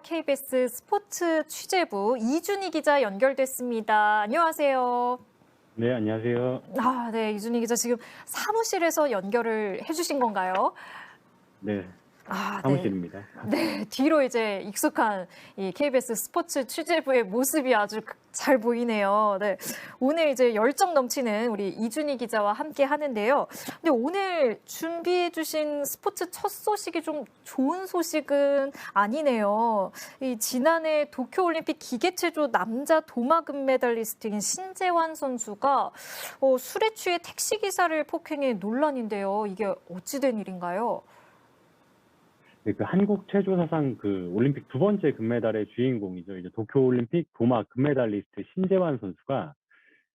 KBS 스포츠 취재부 이준희 기자 연결됐습니다. 안녕하세요. 네, 안녕하세요. 네, 이준희 기자 지금 사무실에서 연결을 해주신 건가요? 네, 네. 사무실입니다. 네, 뒤로 이제 익숙한 이 KBS 스포츠 취재부의 모습이 아주 잘 보이네요. 네, 오늘 이제 열정 넘치는 우리 이준희 기자와 함께 하는데요. 근데 오늘 준비해주신 스포츠 첫 소식이 좀 좋은 소식은 아니네요. 이 지난해 도쿄올림픽 기계체조 남자 도마 금메달리스트인 신재환 선수가 술에 취해 택시기사를 폭행해 논란인데요. 이게 어찌된 일인가요? 네, 그 한국 체조 사상 그 올림픽 두 번째 금메달의 주인공이죠. 이제 도쿄올림픽 도마 금메달리스트 신재환 선수가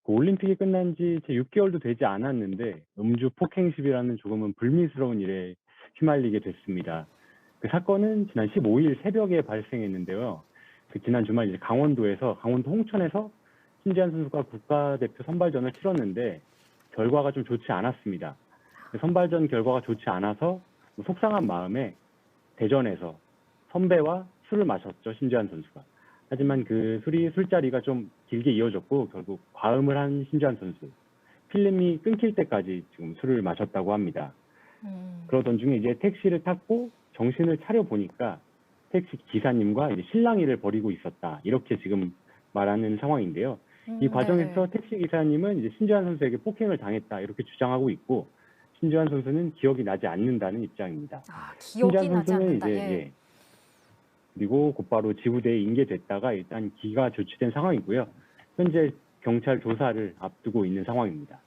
그 올림픽이 끝난 지 채 6개월도 되지 않았는데 음주 폭행 시비라는 조금은 불미스러운 일에 휘말리게 됐습니다. 그 사건은 지난 15일 새벽에 발생했는데요. 그 지난 주말 이제 강원도 홍천에서 신재환 선수가 국가대표 선발전을 치렀는데 결과가 좀 좋지 않았습니다. 선발전 결과가 좋지 않아서 속상한 마음에 대전에서 선배와 술을 마셨죠, 신재환 선수가. 하지만 그 술자리가 좀 길게 이어졌고 결국 과음을 한 신재환 선수. 필름이 끊길 때까지 지금 술을 마셨다고 합니다. 그러던 중에 이제 택시를 탔고 정신을 차려 보니까 택시 기사님과 이제 실랑이를 벌이고 있었다. 이렇게 지금 말하는 상황인데요. 이 과정에서 택시 기사님은 이제 신재환 선수에게 폭행을 당했다. 이렇게 주장하고 있고 신재환 선수는 기억이 나지 않는다는 입장입니다. 기억이 나지 않는다. 그리고 곧바로 지구대에 인계됐다가 일단 기가 조치된 상황이고요. 현재 경찰 조사를 앞두고 있는 상황입니다.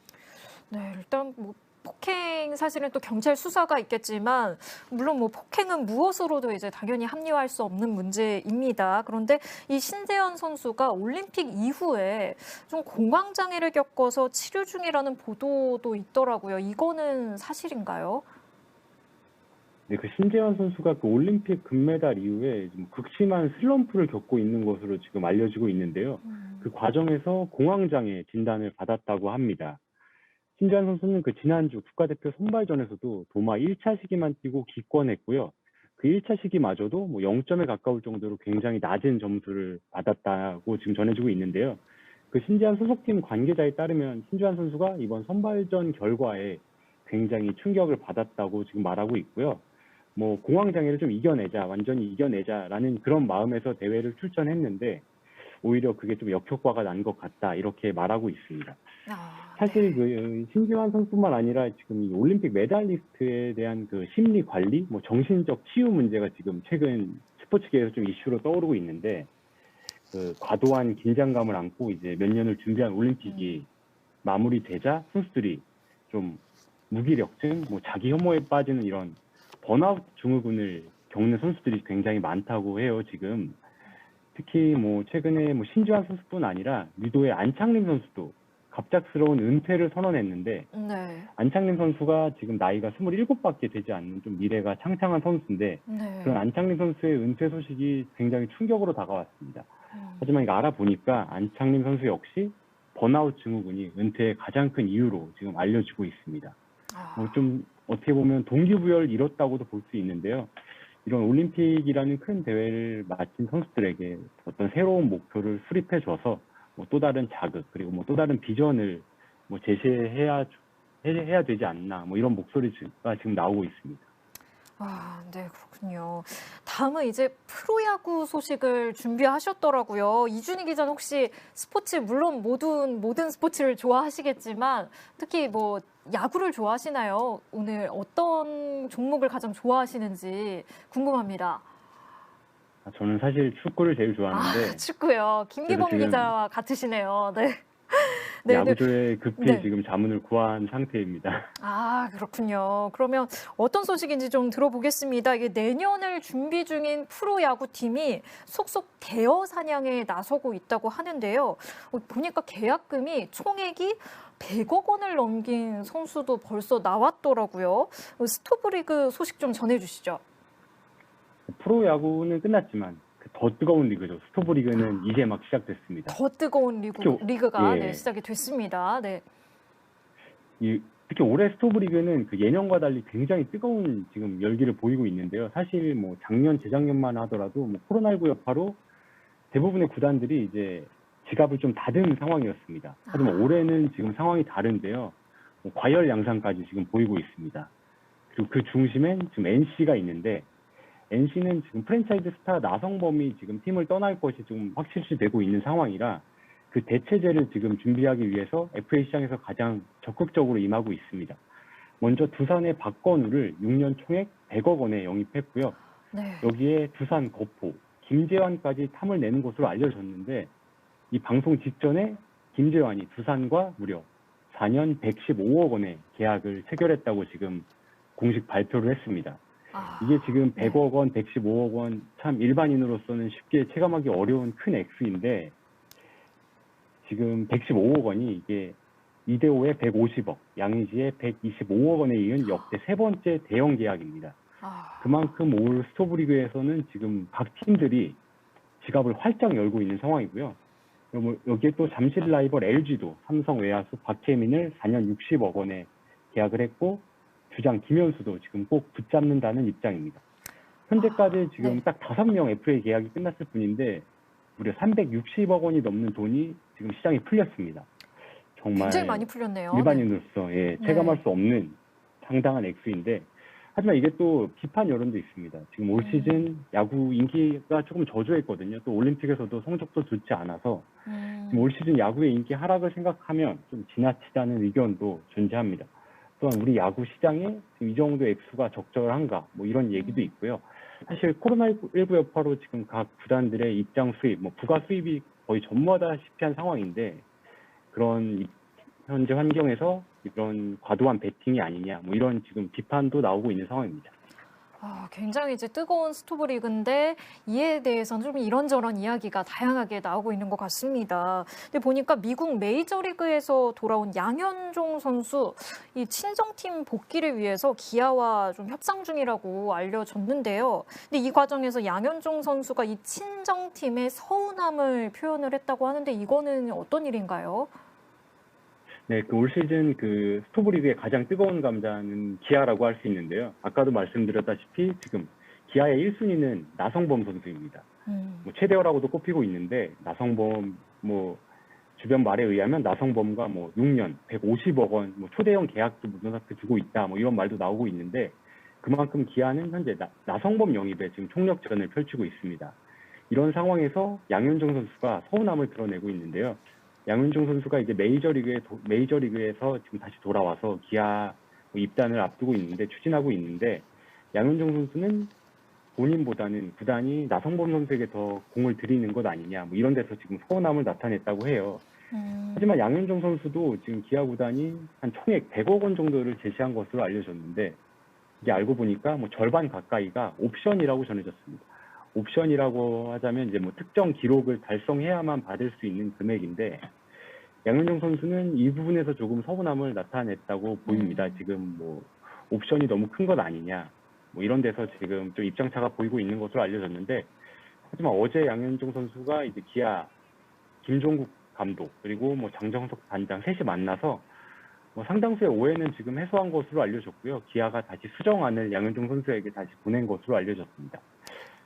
네, 일단 폭행 사실은 또 경찰 수사가 있겠지만 물론 폭행은 무엇으로도 이제 당연히 합리화할 수 없는 문제입니다. 그런데 이 신재환 선수가 올림픽 이후에 좀 공황 장애를 겪어서 치료 중이라는 보도도 있더라고요. 이거는 사실인가요? 네, 그 신재환 선수가 그 올림픽 금메달 이후에 좀 극심한 슬럼프를 겪고 있는 것으로 지금 알려지고 있는데요. 그 과정에서 공황 장애 진단을 받았다고 합니다. 신재환 선수는 그 지난주 국가대표 선발전에서도 도마 1차 시기만 뛰고 기권했고요. 그 1차 시기마저도 0점에 가까울 정도로 굉장히 낮은 점수를 받았다고 지금 전해지고 있는데요. 그 신재환 소속팀 관계자에 따르면 신재환 선수가 이번 선발전 결과에 굉장히 충격을 받았다고 지금 말하고 있고요. 공황 장애를 좀 완전히 이겨내자라는 그런 마음에서 대회를 출전했는데 오히려 그게 좀 역효과가 난 것 같다 이렇게 말하고 있습니다. 사실 그 신재환 선수뿐만 아니라 지금 이 올림픽 메달리스트에 대한 그 심리 관리, 정신적 치유 문제가 지금 최근 스포츠계에서 좀 이슈로 떠오르고 있는데 그 과도한 긴장감을 안고 이제 몇 년을 준비한 올림픽이 마무리되자 선수들이 좀 무기력증, 자기 혐오에 빠지는 이런 번아웃 증후군을 겪는 선수들이 굉장히 많다고 해요, 지금. 특히 최근에 신재환 선수뿐 아니라 유도의 안창림 선수도 갑작스러운 은퇴를 선언했는데 안창림 선수가 지금 나이가 27밖에 되지 않는 좀 미래가 창창한 선수인데 그런 안창림 선수의 은퇴 소식이 굉장히 충격으로 다가왔습니다. 하지만 이거 알아보니까 안창림 선수 역시 번아웃 증후군이 은퇴의 가장 큰 이유로 지금 알려지고 있습니다. 좀 어떻게 보면 동기부여를 잃었다고도 볼 수 있는데요. 이런 올림픽이라는 큰 대회를 마친 선수들에게 어떤 새로운 목표를 수립해줘서 또 다른 자극 그리고 또 다른 비전을 제시해야 되지 않나 이런 목소리가 지금 나오고 있습니다. 네, 그렇군요. 다음은 이제 프로야구 소식을 준비하셨더라고요. 이준희 기자는 혹시 스포츠 물론 모든 스포츠를 좋아하시겠지만 특히 야구를 좋아하시나요? 오늘 어떤 종목을 가장 좋아하시는지 궁금합니다. 저는 사실 축구를 제일 좋아하는데. 축구요. 김기범 기자와 같으시네요. 네. 야구조에 급히 지금 자문을 구한 상태입니다. 그렇군요. 그러면 어떤 소식인지 좀 들어보겠습니다. 이게 내년을 준비 중인 프로야구팀이 속속 대여 사냥에 나서고 있다고 하는데요. 보니까 계약금이 총액이 100억 원을 넘긴 선수도 벌써 나왔더라고요. 스토브리그 소식 좀 전해주시죠. 프로야구는 끝났지만 더 뜨거운 리그죠. 스토브리그는 이제 막 시작됐습니다. 더 뜨거운 리그가 시작이 됐습니다. 네. 이 특히 올해 스토브리그는 그 예년과 달리 굉장히 뜨거운 지금 열기를 보이고 있는데요. 사실 뭐 작년, 재작년만 하더라도 뭐 코로나19 여파로 대부분의 구단들이 이제 지갑을 좀 닫은 상황이었습니다. 하지만 올해는 지금 상황이 다른데요. 뭐 과열 양상까지 지금 보이고 있습니다. 그리고 그 중심엔 지금 NC가 있는데 NC는 지금 프랜차이즈 스타 나성범이 지금 팀을 떠날 것이 좀 확실시되고 있는 상황이라 그 대체제를 지금 준비하기 위해서 FA 시장에서 가장 적극적으로 임하고 있습니다. 먼저 두산의 박건우를 6년 총액 100억 원에 영입했고요. 네. 여기에 두산 거포, 김재환까지 탐을 내는 것으로 알려졌는데 이 방송 직전에 김재환이 두산과 무려 4년 115억 원의 계약을 체결했다고 지금 공식 발표를 했습니다. 이게 지금 100억 원, 115억 원, 참 일반인으로서는 쉽게 체감하기 어려운 큰 액수인데 지금 115억 원이 이게 이대호의 150억, 양의지의 125억 원에 이은 역대 세 번째 대형 계약입니다. 그만큼 올 스토브리그에서는 지금 각 팀들이 지갑을 활짝 열고 있는 상황이고요. 여기에 또 잠실 라이벌 LG도 삼성 외야수 박혜민을 4년 60억 원에 계약을 했고 주장 김현수도 지금 꼭 붙잡는다는 입장입니다. 현재까지 지금 딱 5명 FA 계약이 끝났을 뿐인데 무려 360억 원이 넘는 돈이 지금 시장에 풀렸습니다. 정말 굉장히 많이 풀렸네요. 일반인으로서 체감할 수 없는 상당한 액수인데 하지만 이게 또 비판 여론도 있습니다. 지금 올 시즌 야구 인기가 조금 저조했거든요. 또 올림픽에서도 성적도 좋지 않아서 지금 올 시즌 야구의 인기 하락을 생각하면 좀 지나치다는 의견도 존재합니다. 또한 우리 야구 시장에 지금 이 정도 액수가 적절한가 뭐 이런 얘기도 있고요. 사실 코로나19 여파로 지금 각 구단들의 입장 수입, 뭐 부가 수입이 거의 전무하다시피 한 상황인데 그런 현재 환경에서 이런 과도한 베팅이 아니냐 뭐 이런 지금 비판도 나오고 있는 상황입니다. 굉장히 이제 뜨거운 스토브리그인데 이에 대해서는 좀 이런저런 이야기가 다양하게 나오고 있는 것 같습니다. 근데 보니까 미국 메이저리그에서 돌아온 양현종 선수 이 친정팀 복귀를 위해서 기아와 좀 협상 중이라고 알려졌는데요. 근데 이 과정에서 양현종 선수가 이 친정팀의 서운함을 표현을 했다고 하는데 이거는 어떤 일인가요? 네, 그 올 시즌 그 스토브리그의 가장 뜨거운 감자는 기아라고 할 수 있는데요. 아까도 말씀드렸다시피 지금 기아의 1순위는 나성범 선수입니다. 뭐 최대어라고도 꼽히고 있는데 나성범 뭐 주변 말에 의하면 나성범과 뭐 6년 150억 원 뭐 초대형 계약도 눈앞에 두고 있다 뭐 이런 말도 나오고 있는데 그만큼 기아는 현재 나성범 영입에 지금 총력전을 펼치고 있습니다. 이런 상황에서 양현종 선수가 서운함을 드러내고 있는데요. 양현종 선수가 이제 메이저리그에서 지금 다시 돌아와서 기아 입단을 앞두고 있는데 추진하고 있는데 양현종 선수는 본인보다는 구단이 나성범 선수에게 더 공을 들이는 것 아니냐 뭐 이런 데서 지금 서운함을 나타냈다고 해요. 하지만 양현종 선수도 지금 기아 구단이 한 총액 100억 원 정도를 제시한 것으로 알려졌는데 이게 알고 보니까 뭐 절반 가까이가 옵션이라고 전해졌습니다. 옵션이라고 하자면 이제 뭐 특정 기록을 달성해야만 받을 수 있는 금액인데 양현종 선수는 이 부분에서 조금 서운함을 나타냈다고 보입니다. 지금 뭐 옵션이 너무 큰 것 아니냐 뭐 이런 데서 지금 좀 입장차가 보이고 있는 것으로 알려졌는데 하지만 어제 양현종 선수가 이제 기아 김종국 감독 그리고 뭐 장정석 단장 셋이 만나서 뭐 상당수의 오해는 지금 해소한 것으로 알려졌고요. 기아가 다시 수정안을 양현종 선수에게 다시 보낸 것으로 알려졌습니다.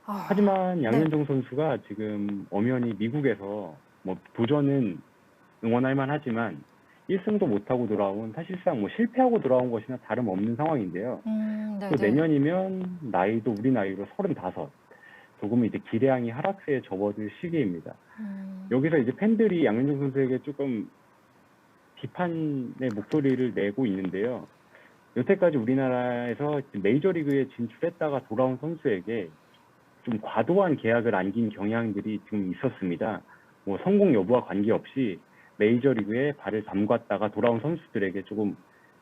하지만 양현종 선수가 지금 엄연히 미국에서 뭐 도전은 응원할 만하지만 1승도 못하고 돌아온 사실상 뭐 실패하고 돌아온 것이나 다름없는 상황인데요. 또 내년이면 나이도 우리 나이로 35. 조금 이제 기량이 하락세에 접어들 시기입니다. 여기서 이제 팬들이 양현종 선수에게 조금 비판의 목소리를 내고 있는데요. 여태까지 우리나라에서 메이저리그에 진출했다가 돌아온 선수에게 좀 과도한 계약을 안긴 경향들이 좀 있었습니다. 뭐 성공 여부와 관계없이 메이저리그에 발을 담갔다가 돌아온 선수들에게 조금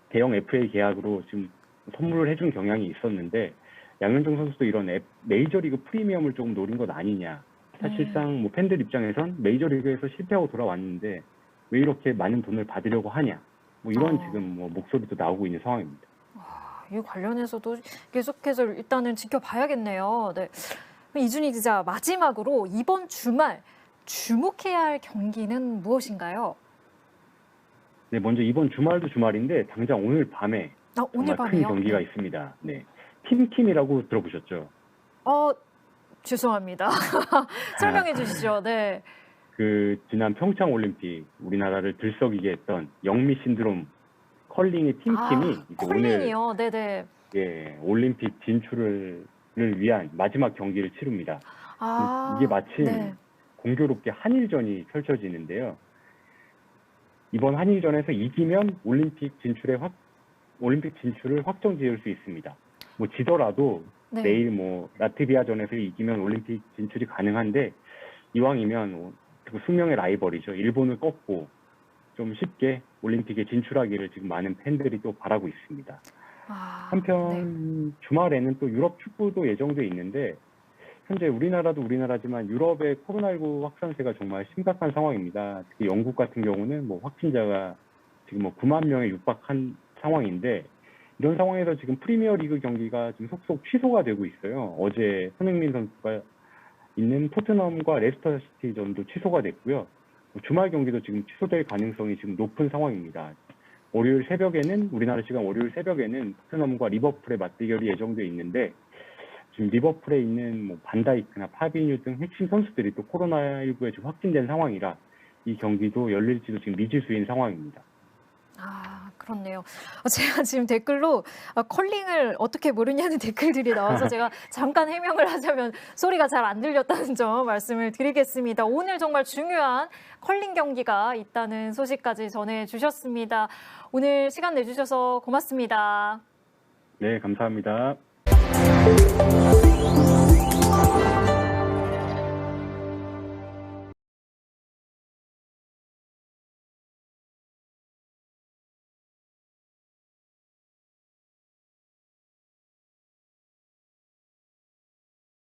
대형 FA 계약으로 지금 선물을 해준 경향이 있었는데 양현종 선수도 이런 메이저리그 프리미엄을 조금 노린 것 아니냐. 사실상 뭐 팬들 입장에선 메이저리그에서 실패하고 돌아왔는데 왜 이렇게 많은 돈을 받으려고 하냐. 뭐 이런 지금 뭐 목소리도 나오고 있는 상황입니다. 이 관련해서도 계속해서 일단은 지켜봐야겠네요. 네. 이준희 기자, 마지막으로 이번 주말 주목해야 할 경기는 무엇인가요? 네, 먼저 이번 주말도 주말인데 당장 오늘 밤에 오늘 정말 큰 밤에요? 경기가 네. 있습니다. 네, 팀킴이라고 들어보셨죠? 죄송합니다. 설명해 주시죠. 네. 그 지난 평창 올림픽 우리나라를 들썩이게 했던 영미 신드롬 컬링의 팀킴이 이제 오늘 컬링이요. 네네. 예, 올림픽 진출을 위한 마지막 경기를 치릅니다. 이게 마침 네. 공교롭게 한일전이 펼쳐지는데요. 이번 한일전에서 이기면 올림픽 진출을 확정 지을 수 있습니다. 뭐 지더라도 네. 내일 뭐 라트비아전에서 이기면 올림픽 진출이 가능한데 이왕이면 그 숙명의 라이벌이죠. 일본을 꺾고 좀 쉽게 올림픽에 진출하기를 지금 많은 팬들이 또 바라고 있습니다. 한편 주말에는 또 유럽 축구도 예정돼 있는데 현재 우리나라도 우리나라지만 유럽의 코로나19 확산세가 정말 심각한 상황입니다. 특히 영국 같은 경우는 뭐 확진자가 지금 뭐 9만 명에 육박한 상황인데 이런 상황에서 지금 프리미어리그 경기가 지금 속속 취소가 되고 있어요. 어제 손흥민 선수가 있는 토트넘과 레스터 시티전도 취소가 됐고요. 주말 경기도 지금 취소될 가능성이 지금 높은 상황입니다. 우리나라 시간 월요일 새벽에는 토트넘과 리버풀의 맞대결이 예정돼 있는데 지금 리버풀에 있는 뭐 반다이크나 파비뉴 등 핵심 선수들이 또 코로나19에 지금 확진된 상황이라 이 경기도 열릴지도 지금 미지수인 상황입니다. 그렇네요. 제가 지금 댓글로 컬링을 어떻게 모르냐는 댓글들이 나와서 제가 잠깐 해명을 하자면 소리가 잘 안 들렸다는 점 말씀을 드리겠습니다. 오늘 정말 중요한 컬링 경기가 있다는 소식까지 전해주셨습니다. 오늘 시간 내주셔서 고맙습니다. 네, 감사합니다.